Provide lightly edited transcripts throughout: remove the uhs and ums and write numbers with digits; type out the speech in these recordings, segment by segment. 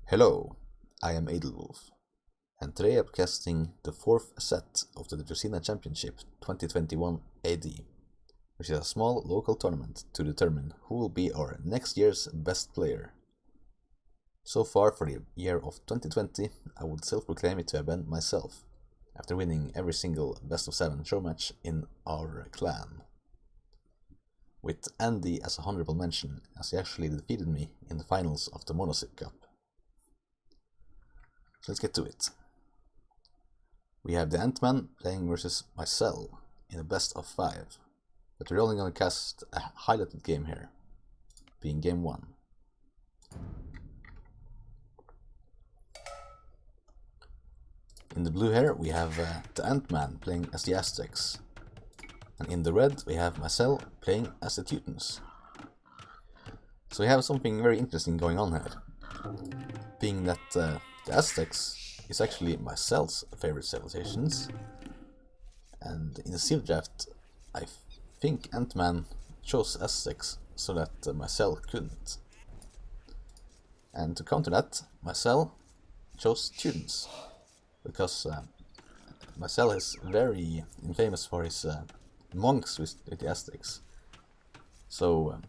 Hello, I am Edelwolf, and today I'm casting the fourth set of the Druzhina Championship 2021 AD, which is a small local tournament to determine who will be our next year's best player. So far for the year of 2020, I would self-proclaim it to have been myself, after winning every single best of 7 show match in our clan. With Andy as a honorable mention, as he actually defeated me in the finals of the Monosip Cup. So let's get to it. We have the Ant-Man playing versus Myzel in a best of 5, but we're only going to cast a highlighted game here, being game 1. In the blue here we have the Ant-Man playing as the Aztecs, and in the red we have Myzel playing as the Teutons. So we have something very interesting going on here, being that the Aztecs is actually Myzel's favorite civilizations, and in the Civ draft I think Ant-Man chose Aztecs so that Myzel couldn't. And to counter that, Myzel chose Teutons, because Myzel is very infamous for his monks with the Aztecs. So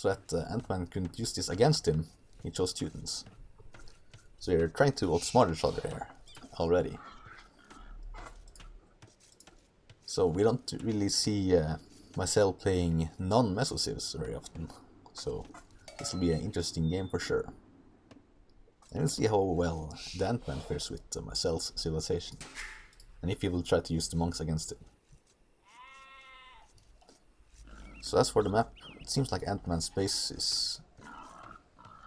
that Ant-Man couldn't use this against him, he chose Teutons. So they're trying to outsmart each other here already. So we don't really see Myzel playing non-Mesocivs very often. So this will be an interesting game for sure. And we'll see how well the Ant-Man fares with Myzel's civilization, and if he will try to use the monks against it. So as for the map, it seems like Ant-Man's space is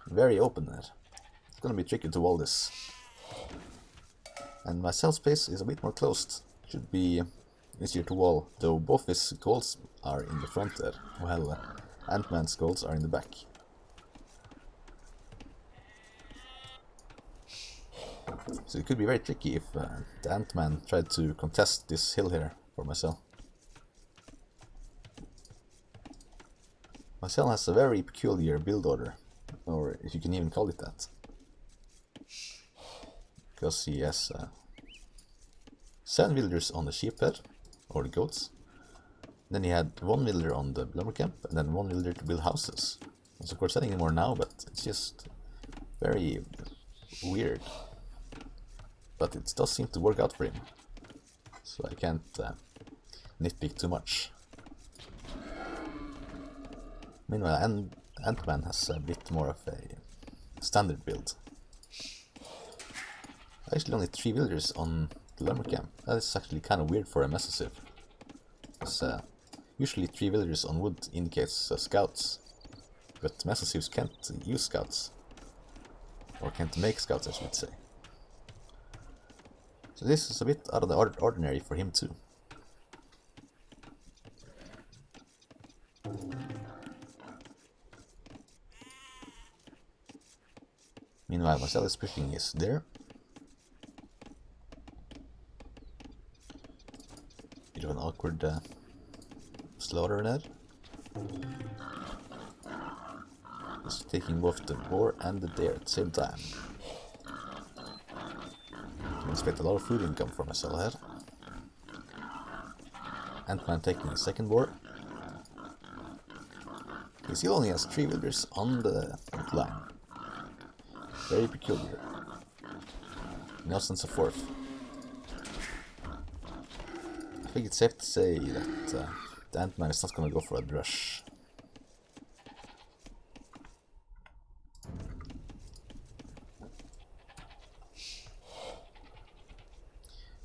very open there. It's gonna be tricky to wall this. And Myzel's space is a bit more closed. Should be easier to wall, though both his goals are in the front there, while Ant-Man's goals are in the back. So it could be very tricky if the Ant-Man tried to contest this hill here for Myzel. Myzel has a very peculiar build order, or if you can even call it that. Because he has 7 villagers on the sheep head, or the goats. Then he had 1 villager on the lumber camp, and then 1 villager to build houses. It's of course setting more now, but it's just very weird. But it does seem to work out for him, so I can't nitpick too much. Meanwhile, Ant-Man has a bit more of a standard build. Actually only 3 villagers on the lumber camp. That is actually kind of weird for a Mesociv. Because usually 3 villagers on wood indicates scouts, but Mesocivs can't use scouts, or can't make scouts I should say. So this is a bit out of the ordinary for him too. Meanwhile, Myzel is pushing his there. Bit of an awkward slaughter there. Just taking both the boar and the deer at the same time. I expect a lot of food income from Myzel here. Ant-Man taking the second boar. He still only has 3 villagers on the front line. Very peculiar. No sense of fourth. I think it's safe to say that the Ant-Man is not going to go for a drush.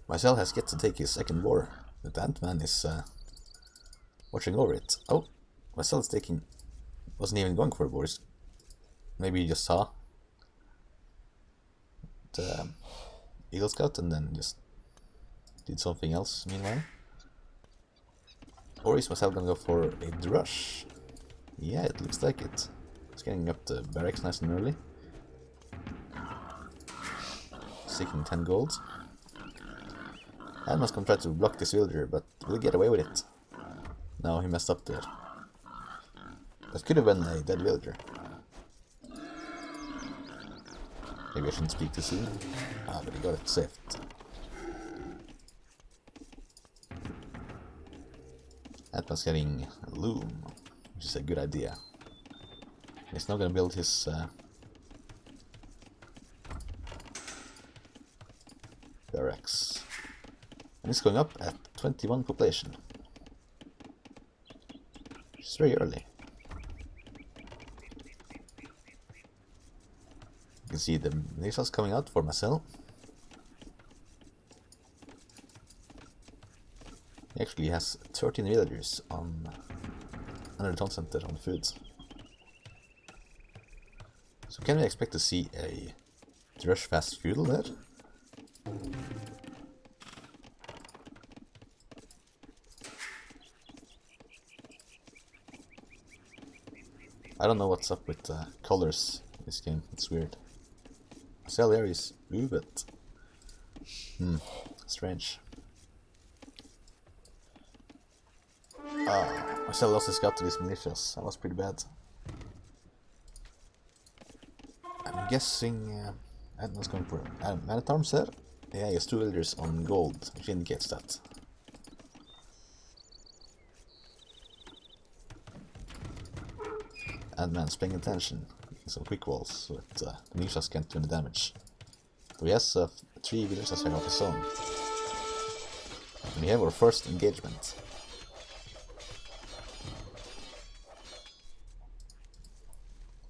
Myzel has yet to take his second boar, but the Ant-Man is watching over it. Oh, Myzel is taking... wasn't even going for boars. Maybe he just saw the Eagle Scout and then just did something else meanwhile. Or is Myzel gonna go for a drush? Yeah, it looks like it. It's getting up the barracks nice and early. Seeking 10 gold. Ant-Man's gonna try to block this villager, but will get away with it. No, he messed up there. That could have been a dead villager. Maybe I shouldn't speak too soon. Ah, but he got it saved. Antman's getting a loom, which is a good idea. He's now gonna build his barracks. And it's going up at 21 population. It's very early. You can see the militias coming out for Myzel. He actually has 13 villagers on under the town center on food. So can we expect to see a rush fast feudal there? I don't know what's up with colors in this game, it's weird. Cell here is blue, but strange. My cell lost his scout to these militias, that was pretty bad. I'm guessing Antman's going for man-at-arms there. Yeah, he has 2 villagers on gold, which indicates that. Antman's paying attention, making some quick walls so that the militias can't do any damage. So he has 3 villagers here of his own. And we have our first engagement.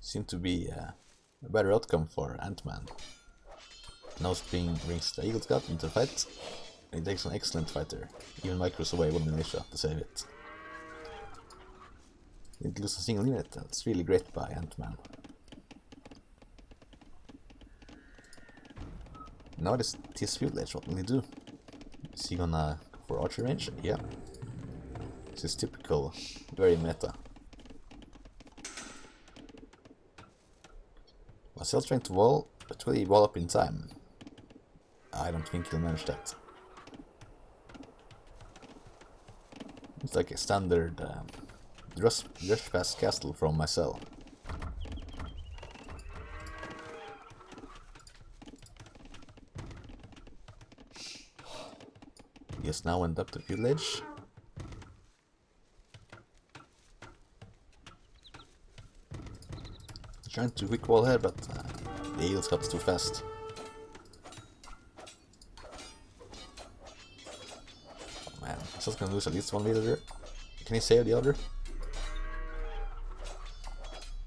Seemed to be a better outcome for Antman. Now Spring brings the Eagle Scout into the fight. He takes an excellent fighter, even micros away one militia to save it. He didn't lose a single unit, that's really great by Antman. Now this feudal edge, what will he do? Is he gonna go for archery range? Yeah. This is typical, very meta. Mysel's trying to wall, but will he wall up in time? I don't think he'll manage that. It's like a standard rush past castle from Myzel. He has now went up to the village. Trying to quick wall here, but the Eagle Scout is too fast. Oh man, he's gonna lose at least 1 villager. Can he save the other?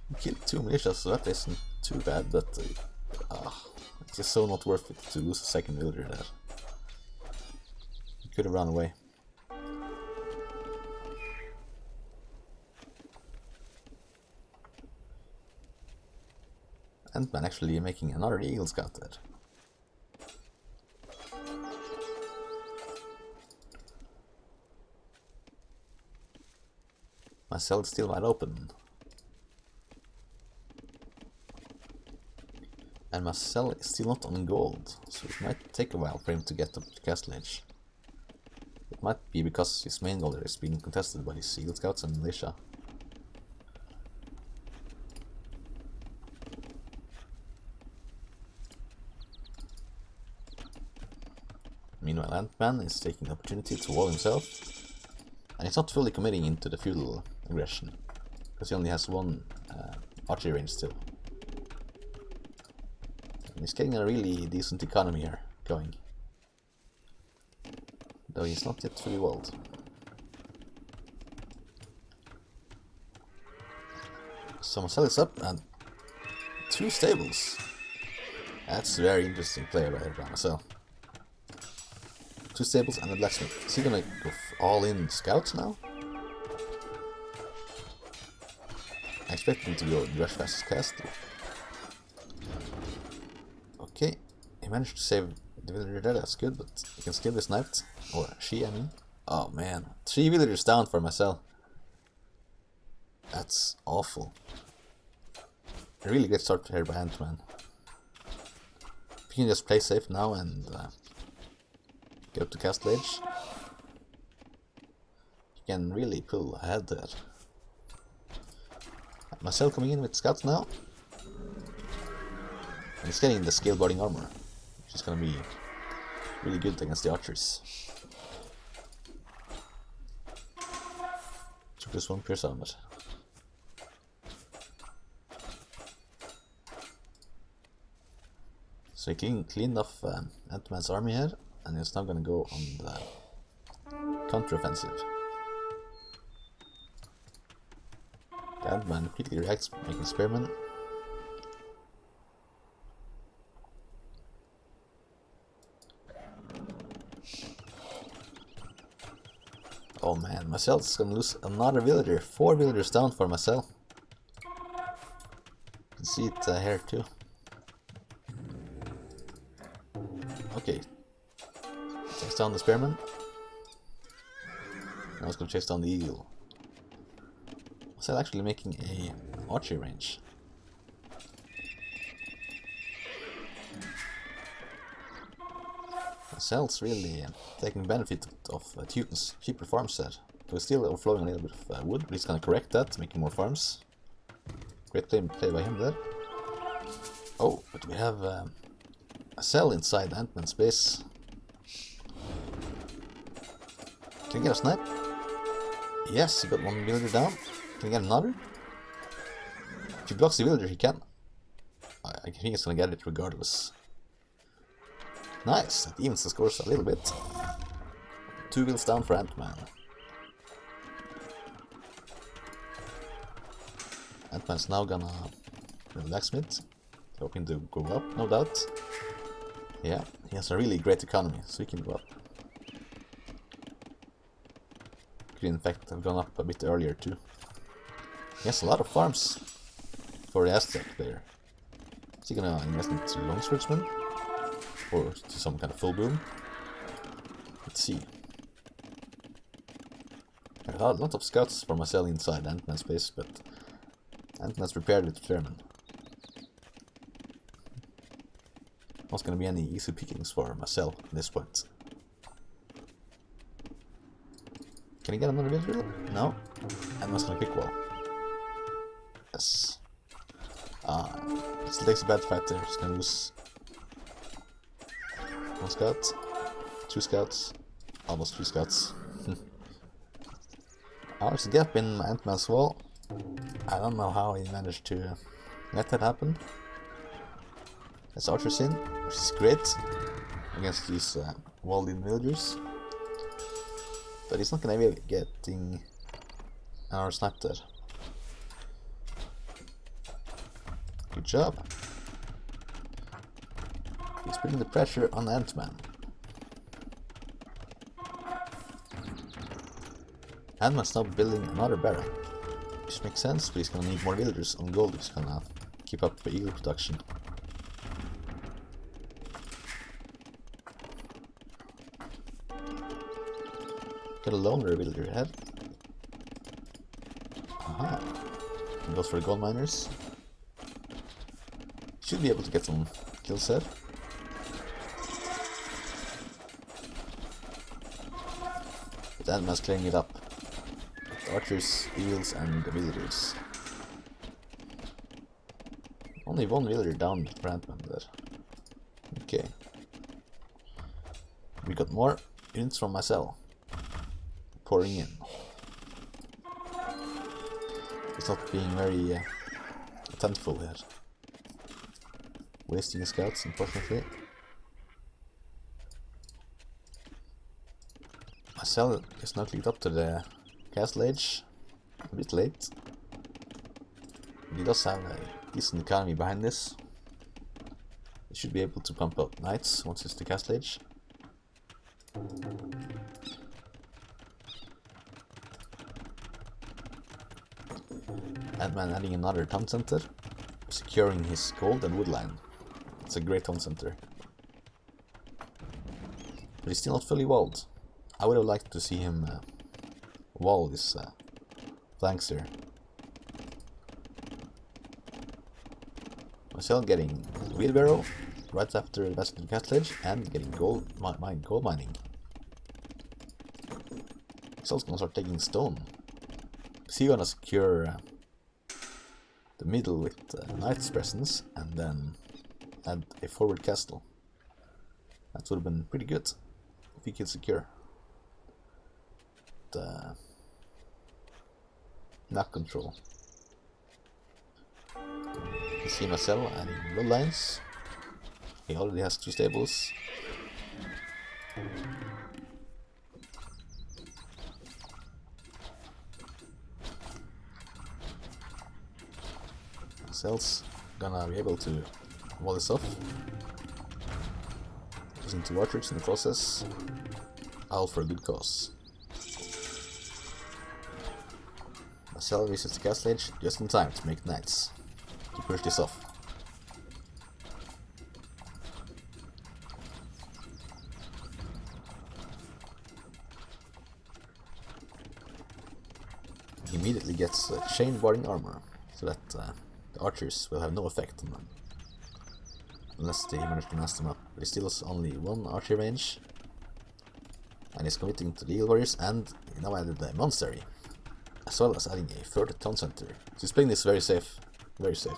He killed 2 militias, so that isn't too bad, but it's just so not worth it to lose a 2nd villager there. He could have run away. Antman actually making another Eagle Scout there. Myzel is still wide open. And Myzel is still not on gold, so it might take a while for him to get up to the castle edge. It might be because his main goal is being contested by his Eagle Scouts and militia. Meanwhile, Antman is taking the opportunity to wall himself, and he's not fully committing into the feudal aggression, because he only has 1 archery range still. And he's getting a really decent economy here going, though he's not yet fully walled. So Myzel is up, and 2 stables. That's a very interesting play right by Myzel. 2 stables and a blacksmith. Is he gonna go all in scouts now? I expect him to go rush fast castle. Okay, he managed to save the villager there, that's good, but he can still be sniped. Or she, I mean. Oh man, 3 villagers down for Myzel. That's awful. A really good start here by Antman. If he can just play safe now and go to castle edge, he can really pull ahead there. Myzel coming in with scouts now. And he's getting the scale boarding armor, which is gonna be really good against the archers. Took this one pierce armor. So he cleaned off Ant-Man's army here, and he's now gonna go on the counter-offensive. The Ant-Man quickly reacts, making spearmen. Oh man, Myzel is gonna lose another villager. 4 villagers down for Myzel. You can see it here too. Okay. Chase down the spearman. Now it's gonna chase down the eagle. Myzel actually making a archery range. Myzel's really taking benefit of Teuton's cheaper farms there. So he's still overflowing a little bit of wood, but he's gonna correct that, making more farms. Great play by him there. Oh, but we have a cell inside Ant-Man's base. Can he get a snipe? Yes, he got 1 villager down. Can he get another? If he blocks the villager, he can. I think he's gonna get it regardless. Nice, that evens the scores a little bit. 2 vills down for Ant-Man. Ant-Man's now gonna blacksmith, hoping to go up, no doubt. Yeah, he has a really great economy, so he can go up. Could in fact have gone up a bit earlier too. He has a lot of farms for the Aztec player. Is he gonna invest into longswordsman? Or to some kind of full boom? Let's see. I got a lot of scouts for Myzel inside Ant-Man's base, but Ant-Man's prepared with spearmen. Not gonna be any easy pickings for Myzel at this point. Can he get another villager? No. Ant-Man's gonna pick wall. Yes. Still takes a bad fight there. He's gonna lose 1 scout, 2 scouts, almost 3 scouts. There's a gap in Ant-Man's wall. I don't know how he managed to let that happen. That's archers in, which is great against these walled-in villagers. But he's not gonna be getting our snipe there. Good job. He's putting the pressure on Ant-Man. Ant-Man's now building another barrack, which makes sense, but he's gonna need more villagers on gold if he's gonna keep up the eagle production. Got a loner villager ahead. Aha. He goes for the gold miners. Should be able to get some kills here. But Ant-Man's clearing it up. The archers, eagles, and the villagers. Only 1 villager down for Ant-Man there. Okay. We got more units from Myzel pouring in. He's not being very attentful here. Wasting his scouts, unfortunately. Myzel is now clicked up to the castle age. A bit late. He does have a decent economy behind this. He should be able to pump up knights once it's the castle age. Ant-Man adding another town center, securing his gold and wood line. It's a great town center. But he's still not fully walled. I would have liked to see him wall his flanks here. Myzel getting wheelbarrow right after the Basket of Castlage and getting gold mining. He's also gonna start taking stone. Is he gonna secure the middle with Knight's presence and then add a forward castle. That would have been pretty good if he could secure the map control. You see Myzel adding bloodlines. He already has 2 stables. Myzel's gonna be able to wall this off. Using 2 archers in the process. All for a good cause. Myzel visits the castle edge just in time to make knights to push this off. He immediately gets chain warding armor, so that the archers will have no effect on them. Unless they manage to mess them up. But he still has only 1 archer range. And he's committing to the Eagle Warriors, and he now added the monastery, as well as adding a 3rd town center. So he's playing this very safe. Very safe.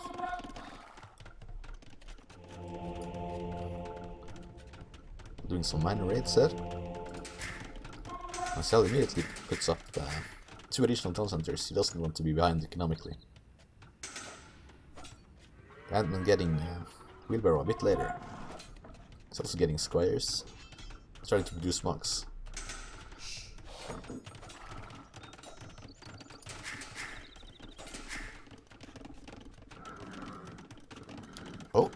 Doing some minor raids there. Myzel immediately puts up 2 additional town centers. He doesn't want to be behind economically. TheAntman getting wheelbarrow a bit later. He's also getting squires. Starting to produce monks. Oh!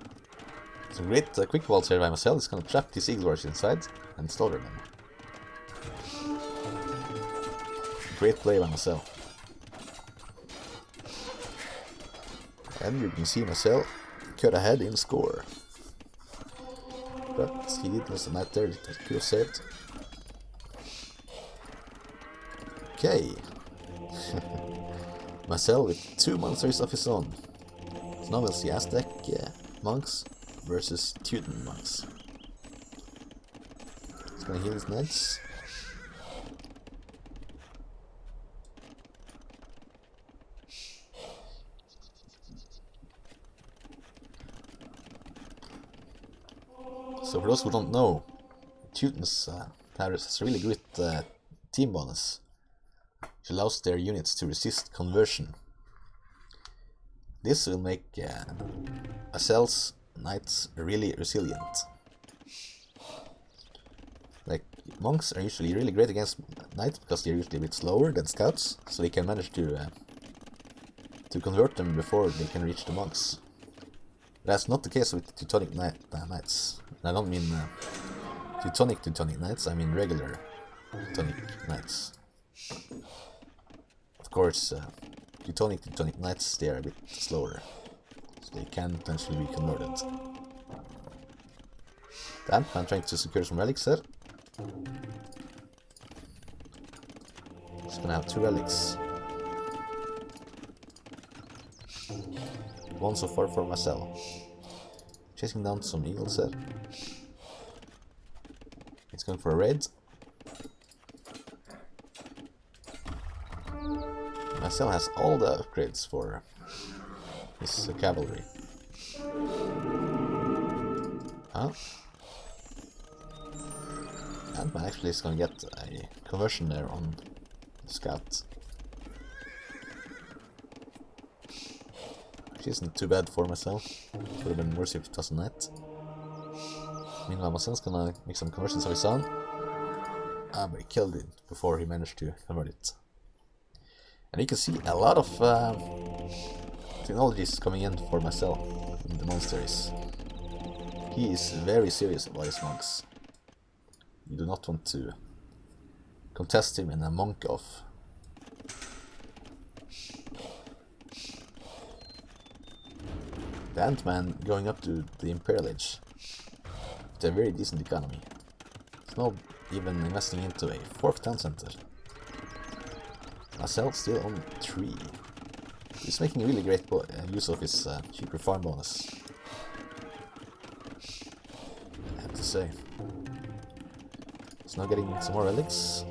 Some great quick walls here by Myzel. He's gonna trap these Eagle Warriors inside and slaughter them. Great play by Myzel. And you can see Myzel cut ahead in score. But he did lose the knight there, that could have saved. Okay. Myzel with 2 monsters of his own. So now we'll see Aztec monks versus Teuton monks. He's gonna heal his knights. So for those who don't know, Teuton's has a really great team bonus, which allows their units to resist conversion. This will make Myzel's knights really resilient. Like, monks are usually really great against knights because they're usually a bit slower than scouts, so they can manage to convert them before they can reach the monks. That's not the case with Teutonic knights. I don't mean Teutonic knights, I mean regular Teutonic knights. Of course, Teutonic knights, they are a bit slower, so they can potentially be converted. TheAntman trying to secure some relics there. He's gonna have 2 relics. 1 so far for Myzel. Chasing down some eagles there. He's going for a raid. Myzel has all the upgrades for his cavalry. Huh? TheAntman actually is going to get a conversion there on scout. Which isn't too bad for Myzel. Would have been worse if it was a knight. Meanwhile, Myzel's gonna make some conversions of his own. But he killed it before he managed to convert it. And you can see a lot of technologies coming in for Myzel in the monasteries. He is very serious about his monks. You do not want to contest him in a monk off. TheAntman going up to the Imperial Age with a very decent economy. He's now even investing into a 4th town center. Myzel still on 3. He's making a really great use of his cheaper farm bonus, I have to say. He's now getting some more relics.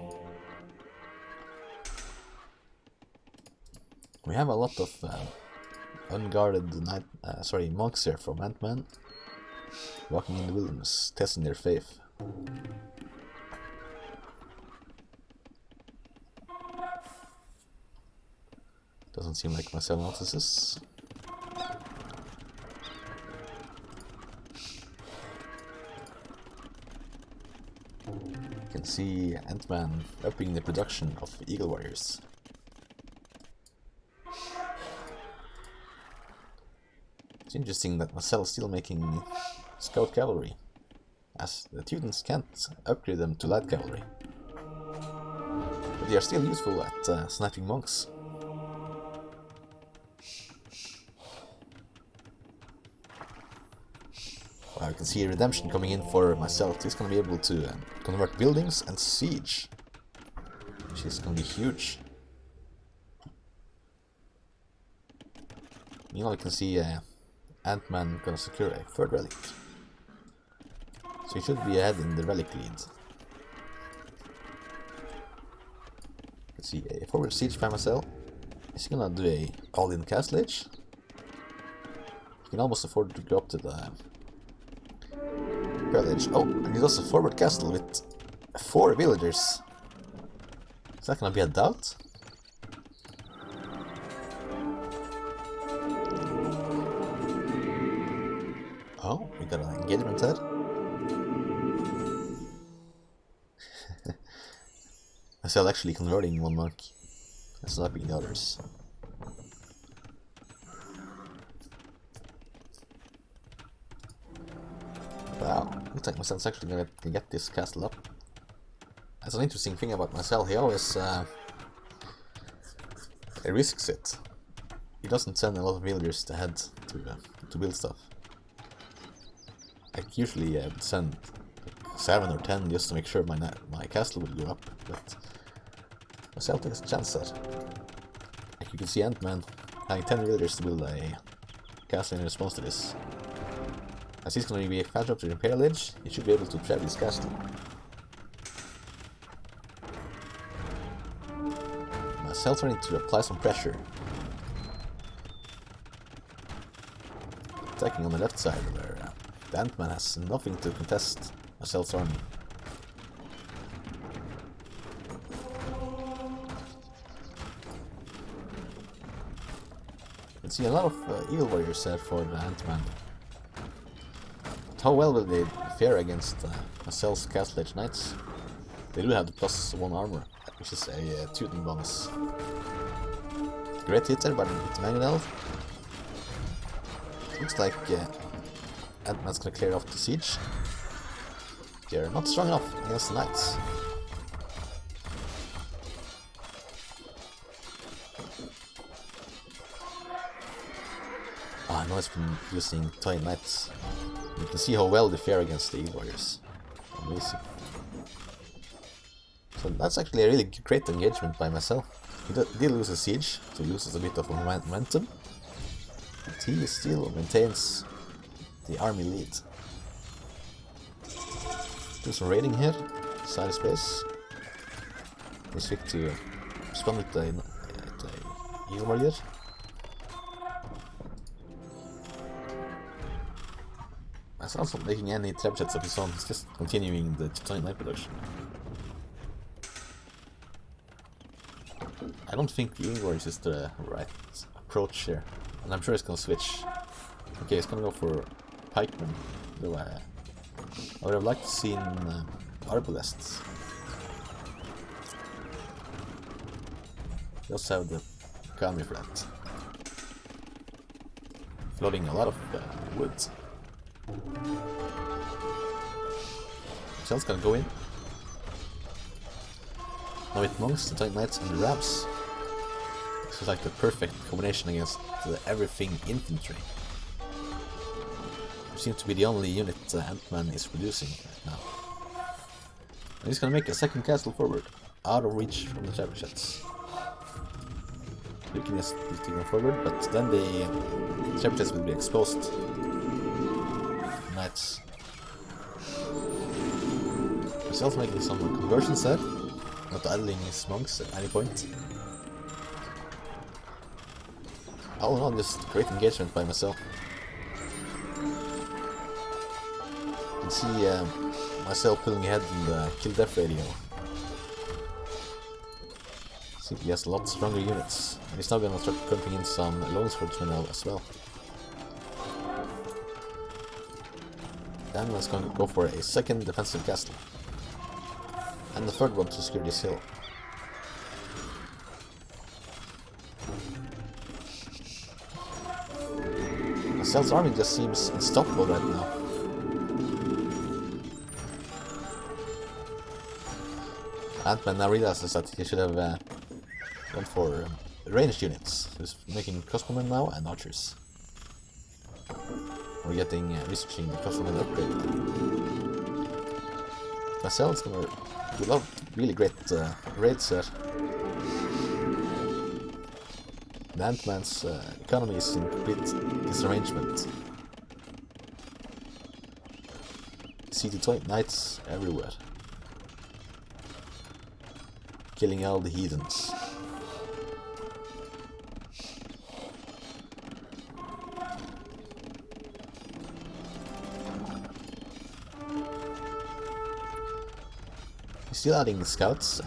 We have a lot of unguarded monks here from Ant-Man. walking in the wilderness, testing their faith. Doesn't seem like Myzel notices. You can see Ant-Man upping the production of Eagle Warriors. It's interesting that Myzel is still making Scout Cavalry, as the Teutons can't upgrade them to Light Cavalry. But they are still useful at sniping monks. Wow, you can see a redemption coming in for Myzel. He's gonna be able to convert buildings and siege, which is gonna be huge. You know, you can see Ant-Man gonna secure a third relic. So he should be ahead in the relic lead. You can see a forward siege by Myzel. He's gonna do a all-in castle age. He can almost afford to go up to the village. Oh, and he does a forward castle with 4 villagers. Is that gonna be a doubt? Oh, we got an engagement there. Myzel actually converting one monk and sniping the others. Wow, looks like Myzel's actually gonna get this castle up. That's an interesting thing about Myzel. He always risks it. He doesn't send a lot of villagers ahead to build stuff. I usually would send 7 or 10 just to make sure my castle would go up, but Myzel takes a chance there. Like you can see Ant-Man having 10 villagers to build a castle in response to this. As he's going to be faster up to the Imperial Age, he should be able to trap his castle. Myzel trying to apply some pressure. Attacking on the left side where the Ant-Man has nothing to contest Myzel's army. You can see a lot of Eagle Warriors there for the Ant-Man. How well will they fare against Myzel's Castle Age Knights? They do have the +1 armor, which is a Teuton bonus. Great hit there by the Mangonel. Looks like Ant-Man's gonna clear off the siege. They're not strong enough against the Knights. Ah, now it's been using Toy Knights. You can see how well they fare against the Eagle Warriors. Amazing. So that's actually a really great engagement by Myzel. He did lose a siege, so he loses a bit of momentum. But he still maintains the army lead. Do some raiding here, side of space. He's quick to respond with the Eagle Warrior. Myzel's not making any trap shots of his own, he's just continuing the Teutonic Knight production. I don't think the Eagle Warriors is the right approach here, and I'm sure he's gonna switch. Okay, he's gonna go for Pikemen, though I would have liked to see Arbalests. He also have the Kami for that. Flooding a lot of wood. Myzel's gonna go in. Now with monks, the Titan Knights, and the Rams. This is like the perfect combination against the everything infantry. It seems to be the only unit Ant-Man is producing right now. And he's gonna make a second castle forward, out of reach from the trap shots. Looking at taking forward, but then the trap shots will be exposed. Knights. Myzel's making some conversions there, not idling his monks at any point. All in all, just great engagement by Myzel. see Myzel pulling ahead in the kill death radio. See, he has a lot stronger units, and he's now gonna start pumping in some lone swordsmen as well. Then let's go for a second defensive castle, and the third one to secure this hill. Myzel's army just seems unstoppable right now. Ant-Man now realizes that he should have gone for ranged units. He's making crossbowmen now and archers. We're getting researching the crossbowmen upgrade. Myzel is gonna do a lot of really great raids there. The Ant-Man's economy is in complete disarrangement. See the 20 knights everywhere, killing all the heathens. He's still adding scouts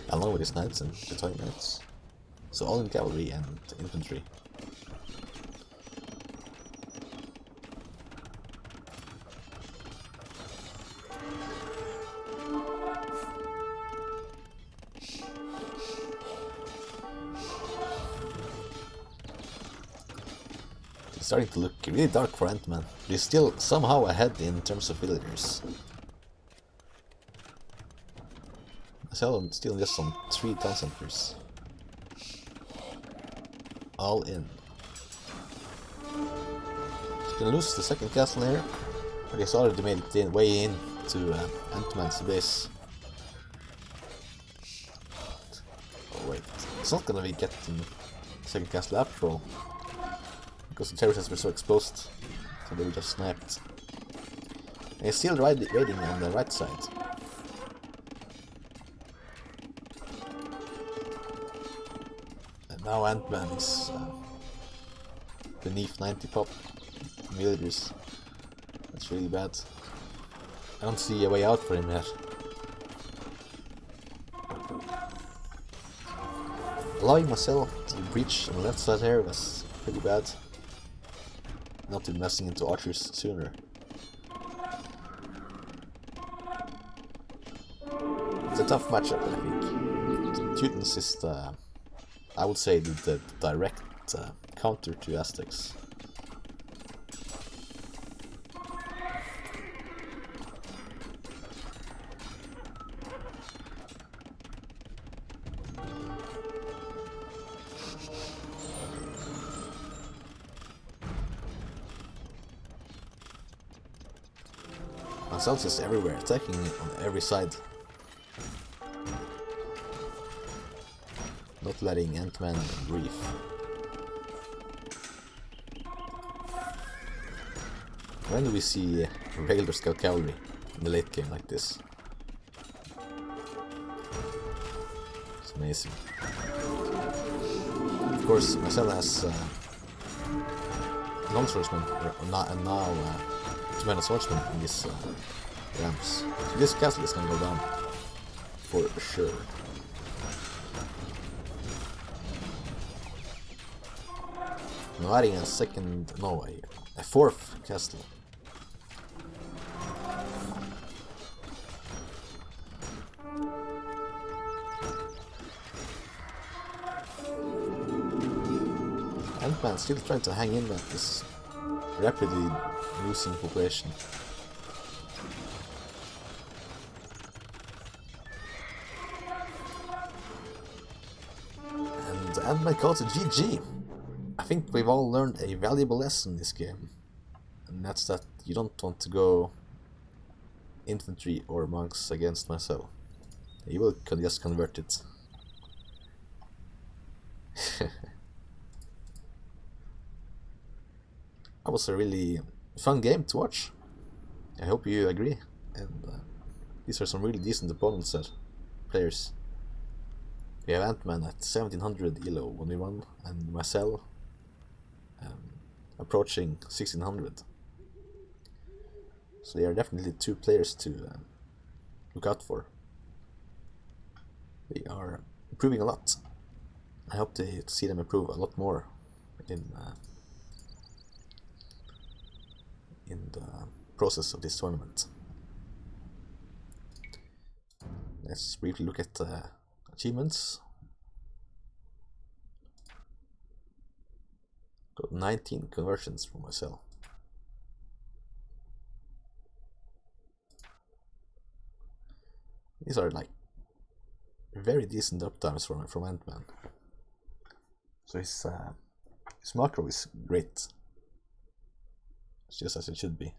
along with his knights and the 20 knights. So all in cavalry and infantry. It's starting to look really dark for Ant-Man, but he's still somehow ahead in terms of villagers. Myzel still just some 3 town centers. All in. He's gonna lose the second castle here, but he's already made it way in to Ant-Man's base. Oh wait, it's not gonna be getting the second castle after all, because the terrorists were so exposed, so they were just sniped. And he's still raiding on the right side. Now Ant-Man is beneath 90 pop villagers. That's really bad. I don't see a way out for him here. Allowing Myzel to breach on the left side here was pretty bad. Not investing into archers sooner. It's a tough matchup, I think. Teutons is the, I would say, the direct counter to Aztecs. Myzel is everywhere, attacking on every side. Not letting Ant-Man breathe. When do we see regular scout cavalry in the late game like this? It's amazing. Of course, Myzel has longswordsmen and now tremendous swordsmen in these ramps. So this castle is gonna go down for sure. Now adding a second, no, a fourth castle. Ant-Man still trying to hang in at this rapidly losing population. And Ant-Man calls it GG. I think we've all learned a valuable lesson in this game, and that's that you don't want to go infantry or monks against Myzel. You will just convert it. That was a really fun game to watch. I hope you agree. And these are some really decent opponents there, players. We have Ant-Man at 1700 elo 1v1 and Myzel approaching 1600. So they are definitely two players to look out for. They are improving a lot. I hope to see them improve a lot more in the process of this tournament. Let's briefly look at achievements. Got 19 conversions from Myzel. These are like very decent uptimes from Ant-Man. So his macro is great. It's just as it should be.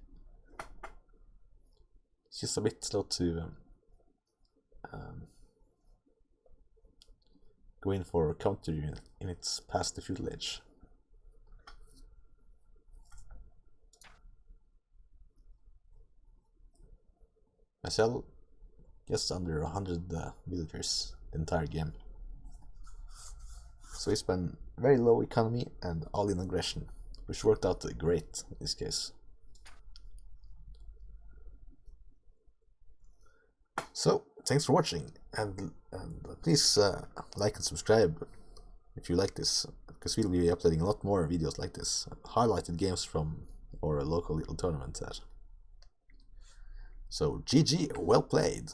It's just a bit slow to go in for a counter in its past the feudal age. Myzel just under 100 villagers the entire game. So he spent very low economy and all-in aggression, which worked out great in this case. So, thanks for watching, and please like and subscribe if you like this, because we'll be uploading a lot more videos like this, highlighted games from our local little tournament there. So, GG, well played!